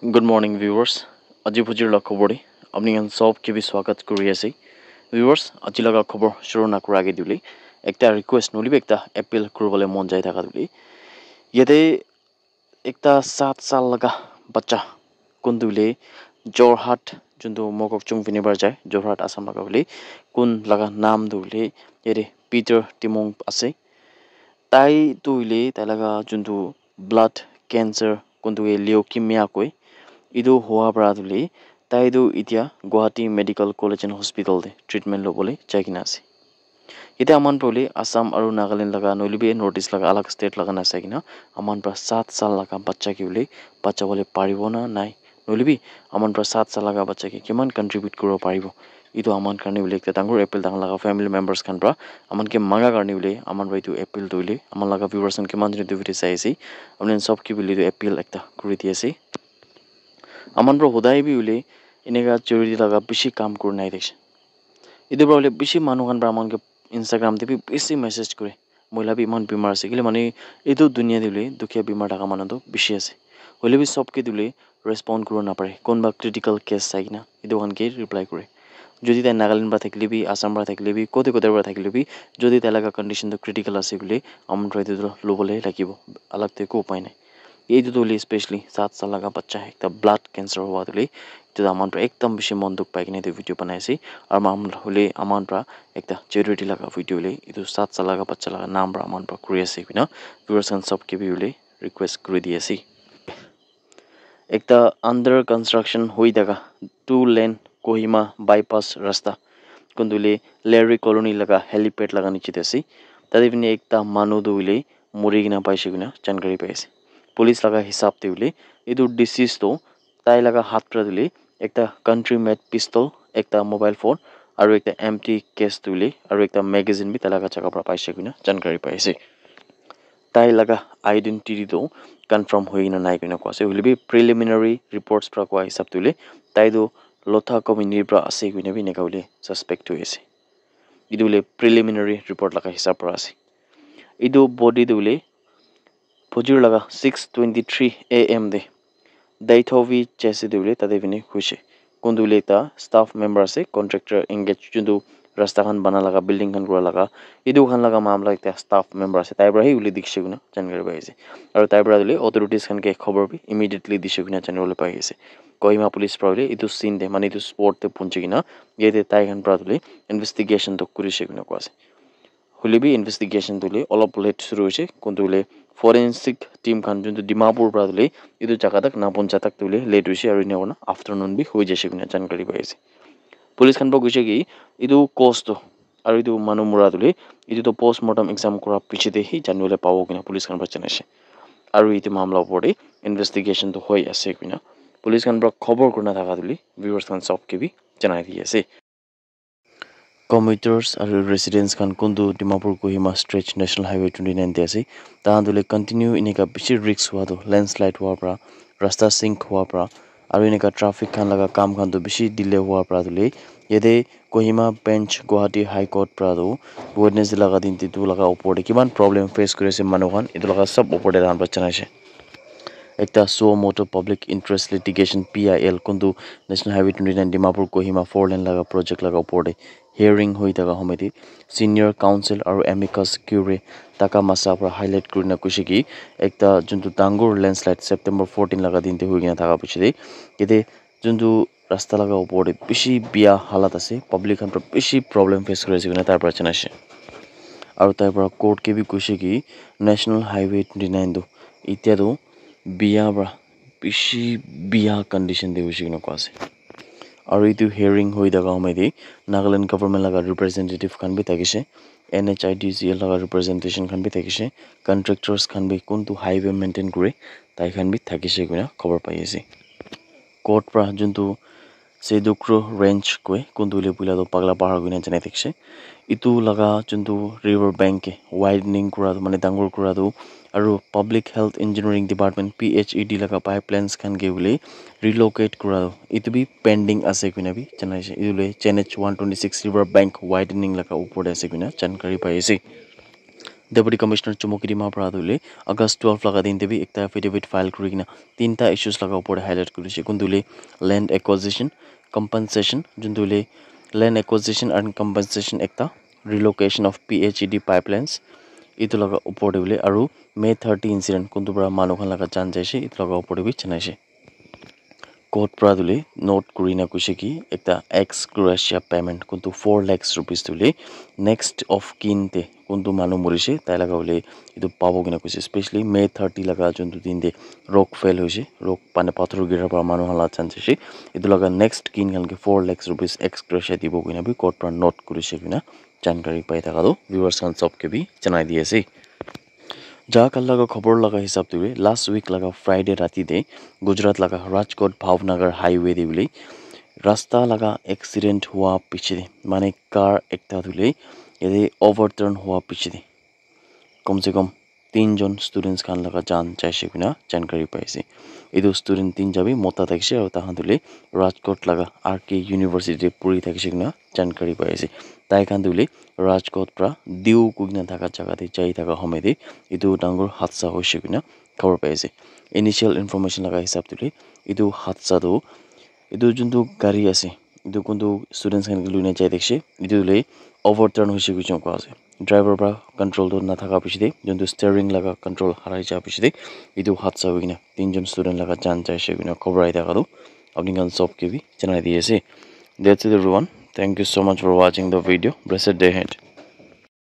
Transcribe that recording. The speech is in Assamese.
Good morning, viewers. আজি ভুজিৰ খবৰে আপুনি সবকে भी स्वागत কৰি আছে viewers আজি লগা খবৰ শুৰু না কৰা আগে দিলি একটা ৰিকোয়েস্ট নলিবি একটা এপিল কৰিবলৈ মন যায় থাকা দিলি ইয়াতে একটা 7 সাল লগা বাচ্চা কোন দিলে জোরহাট যোনটো মকক চুং পিনিবাৰ যায় জোৰহাট আসাম লগা বুলি কোন লগা নাম দিলে ইয়াতে পিটাৰ টিমং আছে তাই তুইলে তাই লগা যোনটো ব্লাড ক্যান্সাৰ কোনটো লিউকিমিয়া কয় ইদু হোৱা পৰাতুলি তাইদু এতিয়া Guwahati medical college and hospital দে ট্ৰিটমেণ্ট ল'বলৈ যাই কিনা আছে এতিয়া আমান পৰলি আসাম আৰু নাগালেণ্ড লগা নলিবি নৰ্থ ইষ্ট লগা আলাগ ষ্টেট লগা নাচাই কিনা আমান পৰা 7 সাল লগা বাচ্চা কি বুলি বাচ্চা বলে পাৰিব না নাই নলিবি আমান পৰা 7 সাল লগা বাচ্চা কি কিমান কন্ট্ৰিবিউট কৰিব পাৰিব ইটো আমান কাৰণে বুলি একটা ডাঙৰ এপিল ডাঙৰ লগা ফ্যামিলি মেম্বাৰ্স খান পৰা আমানকে মাগা কাৰণে বুলি আমান বাইটো এপিল তৈলি আমান লগা ভিউৱাৰ্স কিমান যদি ভিডিঅ চাই আছে আপুনি সব কি বুলি এপিল একটা কৰি দি আছে আমান ব্ৰ সদায় বি উলি এনেকা জৰুৰী লগা বেছি কাম কৰি নাই দেখছে ইটো বলে বেছি মানুহ কান আমানকে ইনষ্টাগ্ৰাম তে বেছি মেছেজ কৰে মহিলা বি ইমান বিমাৰ আছে কিলে মানে এইটো দুনিয়া দিলে দুখীয়া বিমাৰ থকা মানুহটো বেছি আছে হলে বি সবকে দিলে ৰেসপন্ড কৰিব নাপাৰে কোনবা ক্ৰিটিকেল কেছ চাই কিনা এইটো কানকে ৰিপ্লাই কৰে যদি তাই নাগালেণ্ড বা থাকিলে বি আসাম বা থাকিলে বি কোতে পৰা থাকিলে বি যদি তাই লগা কণ্ডিশ্যনটো ক্ৰিটিকেল আছে বুলি আমাৰ এইটো ল'বলৈ লাগিব আলাগতে একো উপায় নাই এইটো তুলি স্পেশালি 7 সাল লগা বাচ্চা একটা ব্লাড ক্যান্সার হওয়া তুলি তো আমার একদম বেশি মন দুঃখ পাই কিনে ভিডিও বানাইছি আর হলে আমার একটা জেরিটি লাগা ভিডিও লে ಇದು 7 সাল লগা বাচ্চা লগা নাম আমার করে আছে কিনা ভিউয়ার্স সবকে भी রিকোয়েস্ট করে দিয়েছি একটা আন্ডার কনস্ট্রাকশন হই থাকা 2 লেন কোহিমা বাইপাস রাস্তা কোনদুলে লেরি কলোনি লগা হেলিপ্যাড লাগা নিচিতে আছে তাদের পিনে একটা মানুষ দুইলে মরি কিনা পাইছে কিনা জানকারি পাইছে পুলিশ লগা হিসাব দিলে ইটো ডিসিজ তো তাই লগা হাত পৰা দিলে একটা কান্ট্ৰি মেড পিস্তল একটা মোবাইল ফোন আৰু একটা এমটি কেস দিলে আৰু একটা ম্যাগাজিন বি তাই লগা জায়গা পৰা পাইছে কিনা জানকাৰি পাইছে তাই লগা আইডেন্টিটি তো কনফাৰ্ম হই কিনা নাই কিনা কোৱা আছে হলে বি প্ৰিলিমিনাৰী ৰিপৰ্টছ পৰা কোৱা হিসাব দিলে তাইদো লথা কমিউনিটিৰ পৰা আছে কিনা বি নেকা বুলি সাসপেক্ট হৈ আছে ইটো বোলে প্ৰিলিমিনাৰী ৰিপৰ্ট লগা হিসাব পৰা আছে ইটো বডি দিলে ফজিৰ লগা 6:23 AM দে দাইথভি চেছে দিলে তাতে পিনে খুশে কোন দিলে এটা স্টাফ মেম্বাৰ আছে কন্ট্ৰাক্টৰ এংগেজ যোনটো ৰাস্তা খান বনা লগা বিল্ডিং খান কৰা লগা ইটো খান লগা মামলা একটা স্টাফ মেম্বাৰ আছে তাই পৰা হি উলি দিছে গুনা জানকাৰী পাইছে আৰু তাই পৰা দিলে অথৰিটিজ খানকে খবৰ বি ইমিডিয়েটলি দিছে গুনা জানিবলৈ পাই আছে কহিমা পুলিচ পৰা ইটো সিন দে মানে ইটো স্পট তে পहुंचे কিনা ইয়াতে তাই খান পৰা দিলে ইনভেস্টিগেশন তো কৰিছে গুনা কোৱা আছে হলিবি ইনভেস্টিগেশন তুলি অলপ লেট শুৰু হয়েছে কিন্তু ফৰেন্সিক টিম খান যোনটো ডিমাপুৰ পৰা তুলি এইটো জায়গা তাক না পঞ্চায়ত তাক তুলি লেট হৈছে আৰু ইনে আফটাৰনুন বি হৈ যাইছে কিনা জানকাৰী পাইছে পুলিচ খান পৰা কৈছে কি এইটো কষ্ট আৰু এইটো মানুহ মৰা তুলি এইটো পোষ্টমৰ্টম এক্সাম কৰা পিছতে সি জানিবলৈ পাব কিনা পুলিচ খান পৰা জনাইছে আৰু এইটো মামলা ওপৰতে ইনভেস্টিগেশনটো হৈ আছে কিনা পুলিচ খান পৰা খবৰ কৰি নাথাকা তুলি ভিউৱাৰ্ছ খান সবকে বি জনাই দি আছে কমিউটাৰ্স আৰু ৰেসিডেন্টস খান কোনটো Dimapur Kohima stretch national highway 29 আছে তাহাঁতলে কণ্টিনিউ এনেকা বেছি ৰিক্স হোৱাটো লেণ্ডশ্লাইড হোৱাৰ পৰা ৰাস্তা সিংক হোৱাৰ পৰা আৰু এনেকা ট্ৰাফিক খান লগা কাম খানটো বেছি ডিলে হোৱাৰ পৰা তুলি ইয়াতে কোহিমা বেঞ্চ গুৱাহাটী হাইকোৰ্ট পৰাটো ৱেডনেছডে লগা দিনটো লগা ওপৰতে কিমান প্ৰব্লেম ফেচ কৰি আছে মানুহখন এইটো লগা সব ওপৰতে তাহাঁত জনাইছে একটা সো মোটো পাব্লিক ইন্টাৰেস্ট লিটিগেশন PIL কোনটো ন্যাশনাল হাইৱে 29 ডিমাপুৰ কোহিমা 4 লেন লগা প্ৰজেক্ট লগা ওপৰতে হিয়াৰিং হৈ থকা সমিতি সিনিয়ৰ কাউন্সিল আৰু এমিকাস কিউৰে টাকা মাছা পৰা হাইলাইট কৰি না কৈছে কি একটা যোনটো ডাঙৰ লেণ্ডশ্লাইড সেপ্টেম্বৰ 14 লগা দিনতে হৈ কিনা থকা পিছতে ইয়াতে যোনটো ৰাস্তা লগা ওপৰতে বেছি বিয়া হালাত আছে পাব্লিক খান বেছি প্ৰব্লেম ফেচ কৰি আছে কিনা তাৰ পৰা জনাইছে আৰু তাৰ পৰা কোৰ্টকে বি কৈছে কি ন্যাশনাল হাইৱে 29 টো এতিয়াতো বিয়া পৰা বেছি বিয়া কণ্ডিশ্যন দি হৈছে কিনা কোৱা আছে আৰু এইটো হিয়াৰিং হৈ থকা সময়তে নাগালেণ্ড গভৰ্ণমেণ্ট লগা ৰিপ্ৰেজেণ্টেটিভ খান বি থাকিছে NHIDCL লগা ৰিপ্ৰেজেণ্টেশ্যন খান বি থাকিছে কণ্ট্ৰেক্টৰ্ছ খান বি কোনটো হাইৱে মেইনটেইন কৰে তাই খান বি থাকিছে কিনা খবৰ পাই আছে কোৰ্ট পৰা যোনটো চেদুক্ৰ ৰেঞ্জ কয় কোনটো পুলাটো পাগলা পাহাৰ কিনা জনাই থাকিছে ইটো লগা যোনটো ৰিভাৰ বেংকে ৱাইডনিং কৰাটো মানে ডাঙৰ কৰাটো আৰু public health engineering department PHED লগা পাইপলাইনছ খান গে বুলি ৰিলোকেট কৰাটো ইটো বি পেণ্ডিং আছে কিনা বি জনাইছে ইটো NH 126 ৰিভাৰ বেংক ৱাইডনিং লগা ওপৰতে আছে কিনা জানকাৰী পাই আছে Deputy Commissioner Chumukiri Mahaprabhu August 12 laga din debi ekta affidavit file kurigina tinta issues laga upor highlight kurise kundule land acquisition compensation jundule land acquisition and compensation ekta relocation of PHED pipelines itu laga upor de aru May 30 incident kundubra manukhan laga jan jaise itu laga upor de chanaise court pradule note kurina kushiki ekta ex gratia payment kuntu 4 lakhs rupees dule next of kin te kuntu manu morise tai laga bole itu pabo kina kuise especially May 30 laga juntu din de rock fail hoise rock pane pathor gira pa manu hala chance se itu laga next kin kan ke 4 lakhs rupees ex gratia dibo kina bi court pra note kurise kina jankari pai thaka do viewers kan sob ke bi janai diase Ja kal laga khobor laga hisab dure last week laga Friday rati de Gujarat laga Rajkot Bhavnagar highway de bile rasta laga accident hua piche mane car ekta dule yede overturn hua piche kom se kom 3 jon students khan laga jan jaise kuna jankari paise edu student 3 jabi mota thakise aru tahan dule Rajkot laga RK University puri thakise kuna jankari paise tai khan dule Rajkot pra diu kugna thaka jaga de jai thaka homede edu dangor hatsa hoise kuna khobor paise initial information laga hisab dule edu hatsa do edu juntu gari ase edu kuntu students khan luina jai dekhse edu le overturn hoise kuchon ko ase driver pra control do na thaka pichide juntu steering laga control harai ja pichide edu hatsa hoina 3 jon student laga jan jaise kuna khobor ai thaka do apni kan sob ke bi janai diye ase that's it everyone thank you so much for watching the video blessed day ahead